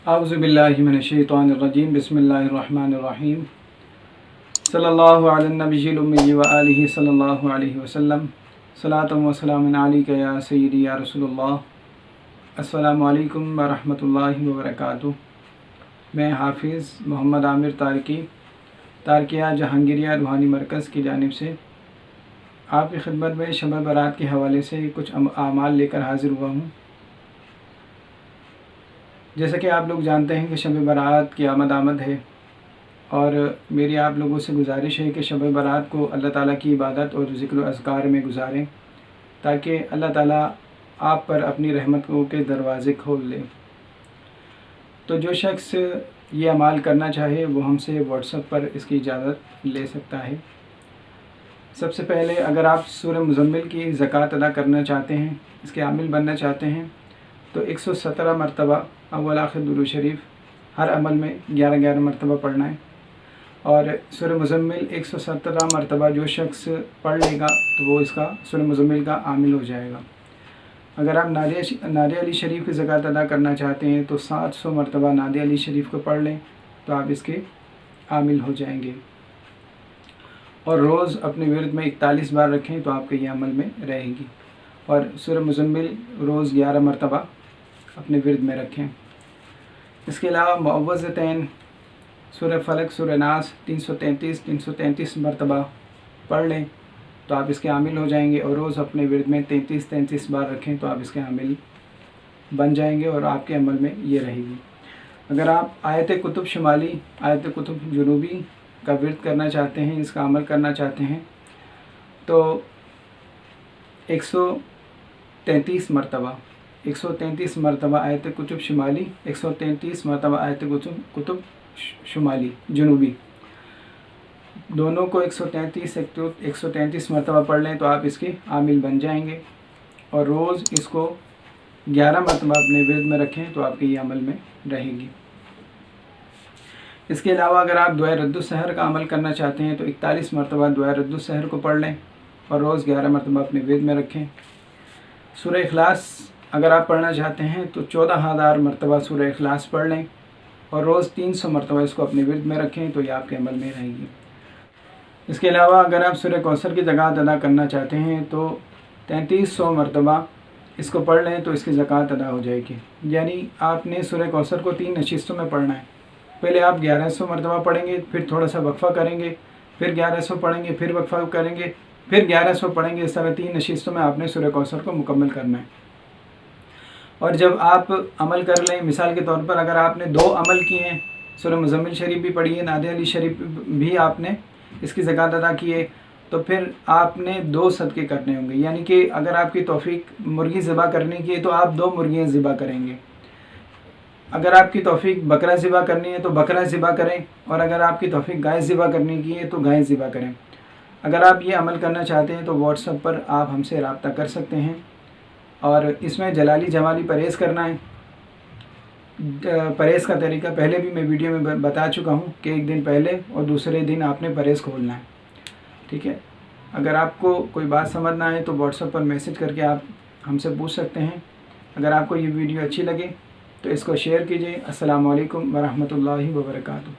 औज़ुबिल्लाहि मिनश्शैतानिर्रजीम बिस्मिल्लाहिर्रहमानिर्रहीम सल्लल्लाहु अला नबिय्यिल उम्मी व आलिहि सल्लल्लाहु अलैहि वसल्लम सलातु व सलामुन अलैका या सय्यदी या रसूलुल्लाह। अस्सलामु अलैकुम व रहमतुल्लाहि व बरकातुहू। मैं हाफिज़ मोहम्मद आमिर तारकिया जहांगीरिया रूहानी मरकज़ की जानिब से आपकी खिदमत में शब बारात के हवाले से कुछ आमाल लेकर हाज़िर हुआ हूँ। जैसा कि आप लोग जानते हैं कि शब बारात की आमद है और मेरी आप लोगों से गुजारिश है कि शब बारात को अल्लाह ताला की इबादत और ज़िक्र अज़कार में गुजारें ताकि अल्लाह ताला आप पर अपनी रहमतों के दरवाज़े खोल ले। तो जो शख्स ये अमाल करना चाहे वो हमसे व्हाट्सएप पर इसकी इजाज़त ले सकता है। सबसे पहले अगर आप सूरह मुज़म्मिल की ज़कात अदा करना चाहते हैं, इसके आमिल बनना चाहते हैं, तो 117 मरतबा अव्वल आखिर दुरूद शरीफ हर अमल में 11-11 मरतबा पढ़ना है। और सूरह मुज़म्मिल 117 मरतबा जो शख्स पढ़ लेगा तो वो इसका सूरह मुज़म्मिल का आमिल हो जाएगा। अगर आप नादे अली शरीफ की ज़कात अदा करना चाहते हैं तो 700 मरतबा नादे अली शरीफ को पढ़ लें तो आप इसके आमिल हो जाएंगे। और रोज़ अपने विर्द में 41 बार रखें तो आपके ये अमल में रहेगी। और सूरह मुज़म्मिल रोज़ 11 मरतबा अपने विर्द में रखें। इसके अलावा मुअव्वज़तैन सूरह फलक सूरह नास 333 मरतबा पढ़ लें तो आप इसके आमिल हो जाएंगे। और रोज़ अपने विर्द में 33 बार रखें तो आप इसके आमिल बन जाएंगे और आपके अमल में ये रहेगी। अगर आप आयत कुतुब शुमाली आयत कुतुब जुनूबी का विर्द करना चाहते हैं, इसका अमल करना चाहते हैं, तो 133 मरतबा आयत कुतुब शुमाली, 133 मरतबा आयत कुतुब शुमाली जुनूबी, दोनों को 133 मरतबा पढ़ लें तो आप इसके आमिल बन जाएंगे। और रोज़ इसको 11 मरतबा अपने विर्द में रखें तो आपके ये अमल में रहेगी। इसके अलावा अगर आप दुआ रद्दुस सहर का अमल करना चाहते हैं तो 41 मरतबा दुआ रद्दुस सहर को पढ़ लें और रोज़ 11 मरतबा अपने विर्द में रखें। सूरह इखलास अगर आप पढ़ना चाहते हैं तो 14,000 मरतबा सूरह इखलास पढ़ लें और रोज़ 300 मरतबा इसको अपने विर्द में रखें तो ये आपके अमल में रहेगी। इसके अलावा अगर आप सूरह कौसर की ज़कात अदा करना चाहते हैं तो 3300 मरतबा इसको पढ़ लें तो इसकी ज़कात अदा हो जाएगी। यानी आपने सूरह कौसर को 3 नशिस्तों में पढ़ना है। पहले आप 1100 मरतबा पढ़ेंगे, फिर थोड़ा सा वक्फ़ा करेंगे, फिर 1100 पढ़ेंगे, फिर वक्फ़ा करेंगे, फिर 1100 पढ़ेंगे। इस तरह 3 नशिस्तों में आपने सूरह कौसर को मुकम्मल करना है। और जब आप अमल कर लें, मिसाल के तौर पर अगर आपने 2 अमल किए हैं, सूरह मुज़म्मिल शरीफ भी पढ़ी है, नादे अली शरीफ भी आपने इसकी ज़कात अदा की है, तो फिर आपने 2 सदक़े करने होंगे। यानी कि अगर आपकी तौफ़ीक मुर्गी ज़िबा करने की है तो आप 2 मुर्गियाँ ज़िबा करेंगे। अगर आपकी तौफ़ीक बकरा ज़िबा करनी है तो बकरा ज़िबा करें, और अगर आपकी तौफ़ीक गाय ज़िबा करने की है तो गाय ज़िबा करें। अगर आप ये अमल करना चाहते हैं तो व्हाट्सएप पर आप हमसे रब्ता कर सकते हैं। और इसमें जलाली जमाली परहेज़ करना है। परहेज़ का तरीका पहले भी मैं वीडियो में बता चुका हूँ कि एक दिन पहले और दूसरे दिन आपने परहेज़ खोलना है। ठीक है। अगर आपको कोई बात समझ ना आए तो व्हाट्सएप पर मैसेज करके आप हमसे पूछ सकते हैं। अगर आपको ये वीडियो अच्छी लगे तो इसको शेयर कीजिए। अस्सलामु अलैकुम व रहमतुल्लाहि व बरकातुहू।